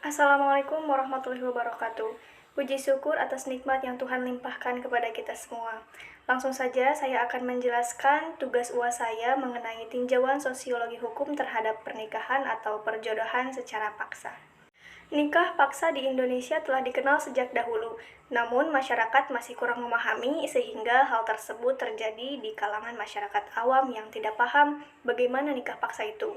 Assalamualaikum warahmatullahi wabarakatuh. Puji syukur atas nikmat yang Tuhan limpahkan kepada kita semua. Langsung saja saya akan menjelaskan tugas UAS saya mengenai tinjauan sosiologi hukum terhadap pernikahan atau perjodohan secara paksa. Nikah paksa di Indonesia telah dikenal sejak dahulu, namun masyarakat masih kurang memahami sehingga hal tersebut terjadi di kalangan masyarakat awam yang tidak paham bagaimana nikah paksa itu.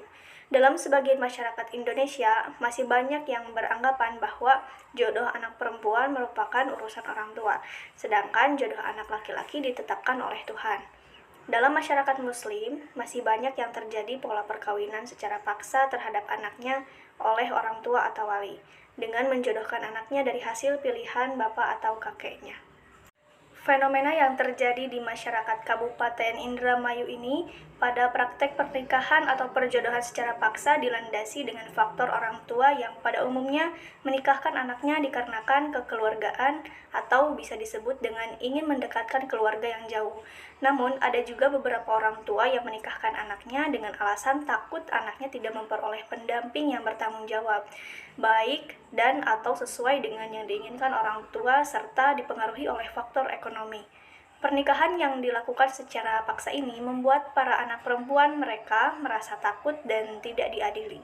Dalam sebagian masyarakat Indonesia, masih banyak yang beranggapan bahwa jodoh anak perempuan merupakan urusan orang tua, sedangkan jodoh anak laki-laki ditetapkan oleh Tuhan. Dalam masyarakat Muslim, masih banyak yang terjadi pola perkawinan secara paksa terhadap anaknya oleh orang tua atau wali, dengan menjodohkan anaknya dari hasil pilihan bapak atau kakeknya. Fenomena yang terjadi di masyarakat Kabupaten Indramayu ini pada praktek pernikahan atau perjodohan secara paksa dilandasi dengan faktor orang tua yang pada umumnya menikahkan anaknya dikarenakan kekeluargaan atau bisa disebut dengan ingin mendekatkan keluarga yang jauh. Namun, ada juga beberapa orang tua yang menikahkan anaknya dengan alasan takut anaknya tidak memperoleh pendamping yang bertanggung jawab, baik dan atau sesuai dengan yang diinginkan orang tua serta dipengaruhi oleh faktor ekonomi. Pernikahan yang dilakukan secara paksa ini membuat para anak perempuan mereka merasa takut dan tidak diadili.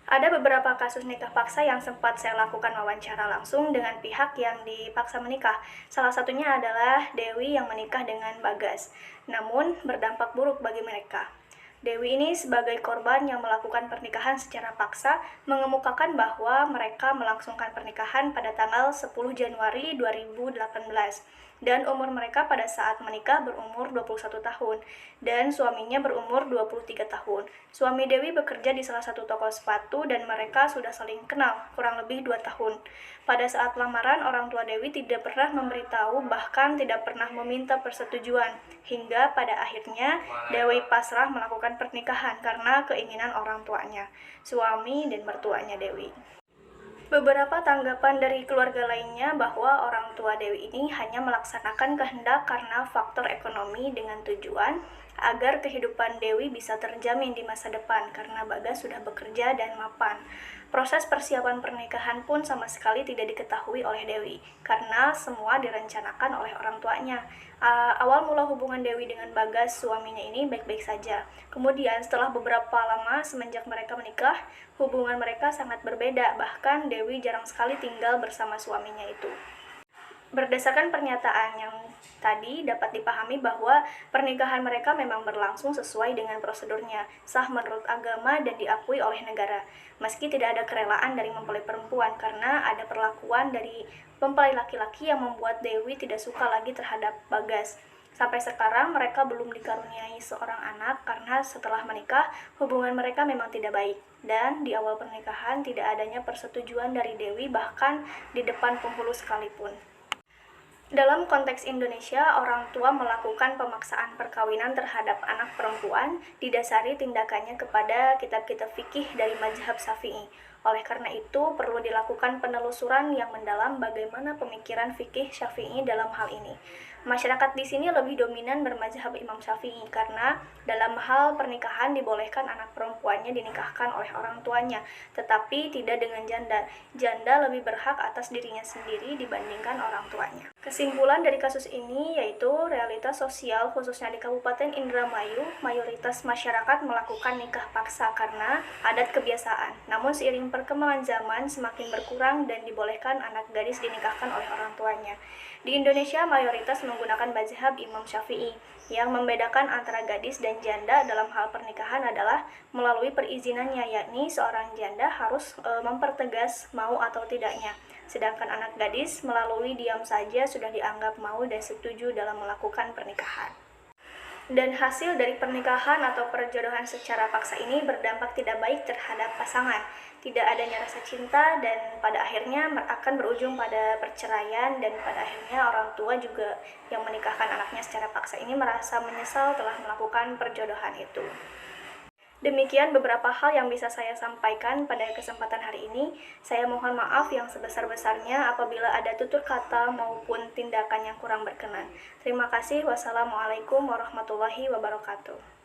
Ada beberapa kasus nikah paksa yang sempat saya lakukan wawancara langsung dengan pihak yang dipaksa menikah. Salah satunya adalah Dewi yang menikah dengan Bagas, namun berdampak buruk bagi mereka. Dewi ini sebagai korban yang melakukan pernikahan secara paksa mengemukakan bahwa mereka melangsungkan pernikahan pada tanggal 10 Januari 2018 dan umur mereka pada saat menikah berumur 21 tahun dan suaminya berumur 23 tahun. Suami Dewi bekerja di salah satu toko sepatu dan mereka sudah saling kenal kurang lebih 2 tahun. Pada saat lamaran, orang tua Dewi tidak pernah memberitahu, bahkan tidak pernah meminta persetujuan, hingga pada akhirnya Dewi pasrah melakukan pernikahan karena keinginan orang tuanya, suami dan mertuanya Dewi. Beberapa tanggapan dari keluarga lainnya bahwa orang tua Dewi ini hanya melaksanakan kehendak karena faktor ekonomi dengan tujuan agar kehidupan Dewi bisa terjamin di masa depan karena Bagas sudah bekerja dan mapan. Proses persiapan pernikahan pun sama sekali tidak diketahui oleh Dewi karena semua direncanakan oleh orang tuanya. Awal mula hubungan Dewi dengan Bagas suaminya ini baik-baik saja. Kemudian setelah beberapa lama semenjak mereka menikah, hubungan mereka sangat berbeda, bahkan Dewi jarang sekali tinggal bersama suaminya itu. Berdasarkan pernyataan yang tadi dapat dipahami bahwa pernikahan mereka memang berlangsung sesuai dengan prosedurnya, sah menurut agama dan diakui oleh negara. Meski tidak ada kerelaan dari mempelai perempuan karena ada perlakuan dari mempelai laki-laki yang membuat Dewi tidak suka lagi terhadap Bagas. Sampai sekarang mereka belum dikaruniai seorang anak karena setelah menikah hubungan mereka memang tidak baik dan di awal pernikahan tidak adanya persetujuan dari Dewi bahkan di depan penghulu sekalipun. Dalam konteks Indonesia, orang tua melakukan pemaksaan perkawinan terhadap anak perempuan didasari tindakannya kepada kitab-kitab fikih dari mazhab Syafi'i. Oleh karena itu, perlu dilakukan penelusuran yang mendalam bagaimana pemikiran fikih Syafi'i dalam hal ini. Masyarakat di sini lebih dominan bermazhab Imam Syafi'i karena dalam hal pernikahan dibolehkan anak perempuannya dinikahkan oleh orang tuanya, tetapi tidak dengan janda. Janda lebih berhak atas dirinya sendiri dibandingkan orang tuanya. Kesimpulan dari kasus ini yaitu realitas sosial khususnya di Kabupaten Indramayu, mayoritas masyarakat melakukan nikah paksa karena adat kebiasaan. Namun seiring perkembangan zaman semakin berkurang dan dibolehkan anak gadis dinikahkan oleh orang tuanya. Di Indonesia mayoritas menggunakan mazhab Imam Syafi'i. Yang membedakan antara gadis dan janda dalam hal pernikahan adalah melalui perizinannya, yakni seorang janda harus mempertegas mau atau tidaknya. Sedangkan anak gadis melalui diam saja sudah dianggap mau dan setuju dalam melakukan pernikahan. Dan hasil dari pernikahan atau perjodohan secara paksa ini berdampak tidak baik terhadap pasangan. Tidak adanya rasa cinta dan pada akhirnya akan berujung pada perceraian dan pada akhirnya orang tua juga yang menikahkan anaknya secara paksa ini merasa menyesal telah melakukan perjodohan itu. Demikian beberapa hal yang bisa saya sampaikan pada kesempatan hari ini. Saya mohon maaf yang sebesar-besarnya apabila ada tutur kata maupun tindakan yang kurang berkenan. Terima kasih. Wassalamualaikum warahmatullahi wabarakatuh.